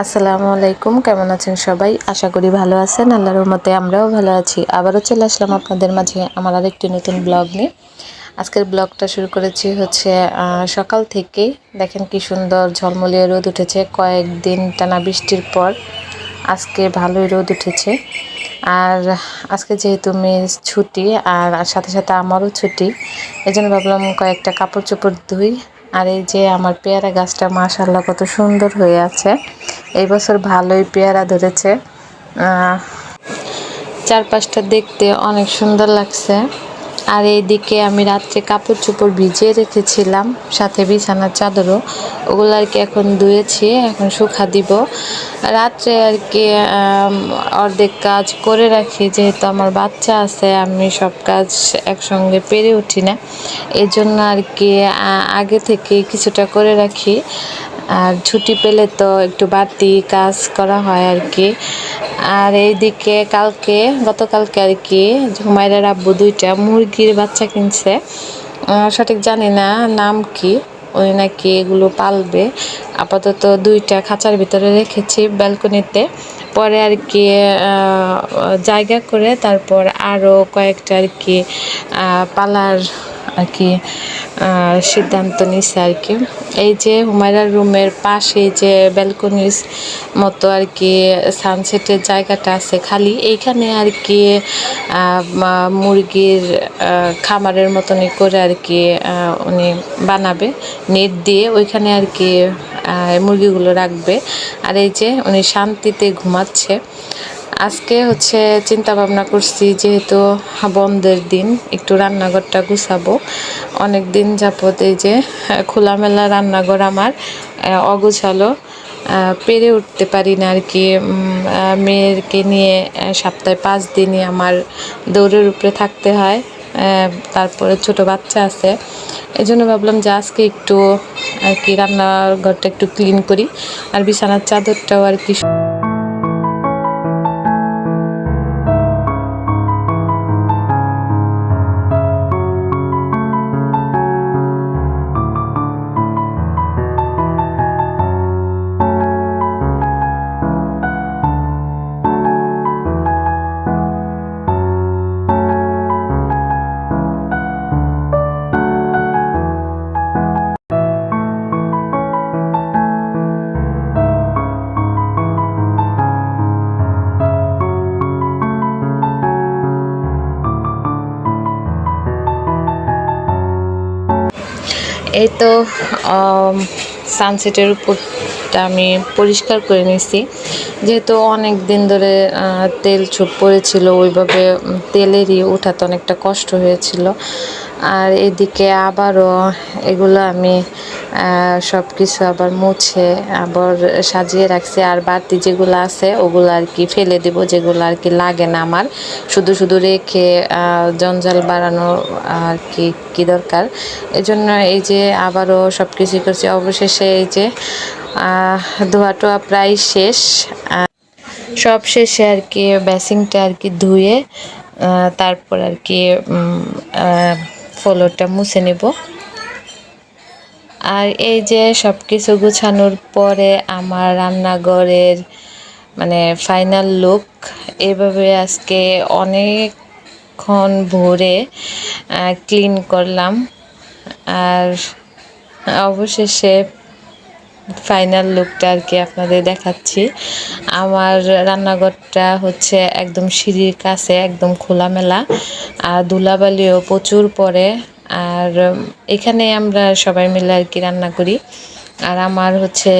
আসসালামু আলাইকুম, কেমন আছেন সবাই? আশা করি ভালো আছেন। আল্লাহর রহমতে আমরাও ভালো আছি। আবারও চলে আসলাম আপনাদের মাঝে আমার আরেকটি নতুন ব্লগ নিয়ে। আজকের ব্লগটা শুরু করেছি হচ্ছে সকাল থেকে। দেখেন কি সুন্দর ঝলমলিয়ে রোদ উঠেছে। কয়েকদিন টানা বৃষ্টির পর আজকে ভালোই রোদ উঠেছে। আর আজকে যেহেতু মেয়ের ছুটি আর সাথে সাথে আমারও ছুটি, এই জন্য ভাবলাম কয়েকটা কাপড় চোপড় ধুই। আর এই যে আমার পেয়ারা গাছটা মাশাআল্লাহ কত সুন্দর হয়ে আছে। এই বছর ভালোই পেয়ারা ধরেছে। চারপাশটা দেখতে অনেক সুন্দর লাগছে। আর এইদিকে আমি রাত্রে কাপড় চোপড় ভিজিয়ে রেখেছিলাম, সাথে বিছানার চাদরও, ওগুলো আর কি এখন ধুয়েছি, এখন শুকা দিব। রাত্রে আর কি অর্ধেক কাজ করে রাখি, যেহেতু আমার বাচ্চা আছে, আমি সব কাজ একসঙ্গে পেরে উঠি না, এই জন্য আর কি আগে থেকে কিছুটা করে রাখি। আর ছুটি পেলে তো একটু বাড়তি কাজ করা হয় আর কি। আর এইদিকে গতকালকে আর কি হুমায়রার আব্বু 2টা মুরগির বাচ্চা কিনছে, সঠিক জানি না নাম কি, ওই নাকি এগুলো পালবে। আপাতত 2টা খাঁচার ভিতরে রেখেছি ব্যালকনিতে, পরে আর কি জায়গা করে তারপর আরও কয়েকটা আর কি পালার আর কি সিদ্ধান্ত নিচ্ছে আর কি। এই যে হুমায়রার রুমের পাশে যে ব্যালকনির মতো আর কি সানসেটের জায়গাটা আছে খালি, এইখানে আর কি মুরগির খামারের মতনই করে আর কি উনি বানাবে নেট দিয়ে, ওইখানে আর কি মুরগিগুলো রাখবে। আর এই যে উনি শান্তিতে ঘুমাচ্ছে। আজকে হচ্ছে চিন্তা ভাবনা করছি, যেহেতু বন্ধের দিন একটু রান্নাঘরটা গুছাবো। অনেক দিন যাবত এই যে খোলামেলা রান্নাঘর আমার অগোছালো, পেরে উঠতে পারি না আর কি। মেয়েকে নিয়ে সপ্তাহে 5 দিনই আমার দৌড়ের উপরে থাকতে হয়, তারপরে ছোট বাচ্চা আছে। এই জন্য ভাবলাম যে আজকে একটু আর কি রান্নাঘরটা একটু ক্লিন করি, আর বিছানার চাদরটাও আর কি। এই তো সানসেটের উপরটা আমি পরিষ্কার করে নিছি, যেহেতু অনেক দিন ধরে তেল ছোপ পড়েছিল, ওইভাবে তেলেরই ওঠাতে অনেকটা কষ্ট হয়েছিল। আর এদিকে আবারও এগুলো আমি সব কিছু আবার মুছে আবার সাজিয়ে রাখছি। আর বাড়তি যেগুলো আছে ওগুলো আর কি ফেলে দেব, যেগুলো আর কি লাগে না আমার, শুধু শুধু রেখে জঞ্জাল বাড়ানো আর কি দরকার। এই জন্য এই যে আবারও সব কিছু করছি। অবশেষে এই যে ধোয়া টোয়া প্রায় শেষ, সব শেষে আর কি বেসিংটা আর কি ধুয়ে তারপর আর কি ফ্লোরটা মুছে নেব। আর এই যে সব কিছু গুছানোর পরে আমার রান্নাঘরের মানে ফাইনাল লুক এভাবে। আজকে অনেকক্ষণ ভরে ক্লিন করলাম, আর অবশেষে ফাইনাল লুকটা আর কি আপনাদের দেখাচ্ছি। আমার রান্নাঘরটা হচ্ছে একদম সিঁড়ির কাছে, একদম খোলামেলা, আর ধুলাবালিও প্রচুর পড়ে। আর এখানে আমরা সবাই মিলে আর কি রান্না করি। আর আমার হচ্ছে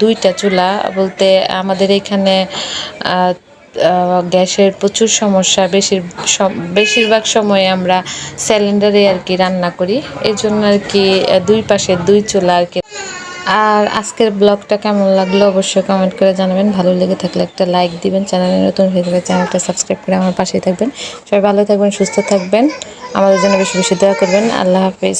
2টা চুলা, বলতে আমাদের এখানে গ্যাসের প্রচুর সমস্যা, বেশিরভাগ সময় আমরা সিলিন্ডারে আর কি রান্না করি, এই জন্য আর কি 2 পাশে 2 চুলা আর কি। আর আজকের ব্লগটা কেমন লাগলো অবশ্যই কমেন্ট করে জানাবেন। ভালো লেগে থাকলে একটা লাইক দিবেন, চ্যানেলে নতুন হয়ে থাকলে চ্যানেলটা সাবস্ক্রাইব করে আমার পাশেই থাকবেন। সবাই ভালো থাকবেন, সুস্থ থাকবেন, আমাদের জন্য বেশি বেশি দোয়া করবেন। আল্লাহ হাফেজ।